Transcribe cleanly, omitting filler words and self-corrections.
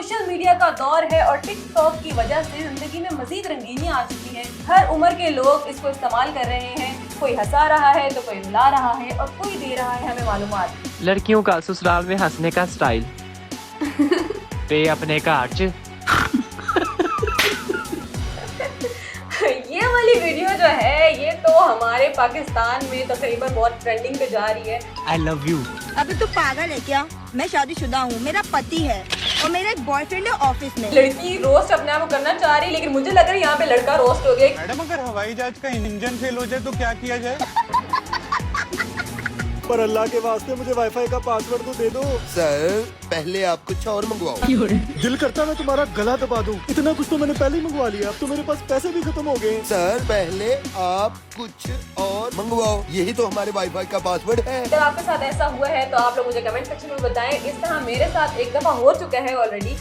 Social media का दौर है और टिकटॉक की वजह से जिंदगी में मजीद रंगीनी आ चुकी है। हर उम्र के लोग इसको इस्तेमाल कर रहे हैं। कोई हंसा रहा है तो कोई रुला रहा है और कोई दे रहा है हमें मालूमात। लड़कियों का ससुराल में हंसने का स्टाइल पे अपने घर च ये वाली वीडियो जो है ये तो हमारे पाकिस्तान में तकरीबन बहुत ट्रेंडिंग पे जा रही है। I love you. अभी तू पागल है क्या? मैं शादीशुदा हूँ, मेरा पति है और मेरा एक बॉयफ्रेंड है ऑफिस में। लड़की रोस्ट अपने आप को करना चाह रही है लेकिन मुझे लग रहा है यहाँ पे लड़का रोस्ट हो गया। मैडम अगर हवाई जहाज का इंजन फेल हो जाए तो क्या किया जाए? पर अल्लाह के वास्ते मुझे वाईफाई का पासवर्ड तो दे दो। सर पहले आप कुछ और मंगवाओ। दिल करता मैं तुम्हारा गला दबा दूं। इतना कुछ तो मैंने पहले ही मंगवा लिया, अब तो मेरे पास पैसे भी खत्म हो गए। सर पहले आप कुछ और मंगवाओ, यही तो हमारे वाईफाई का पासवर्ड है। जब आपके साथ ऐसा हुआ है तो आप लोग मुझे कमेंट सेक्शन में बताएं। इस तरह मेरे साथ एक दफा हो चुका है ऑलरेडी।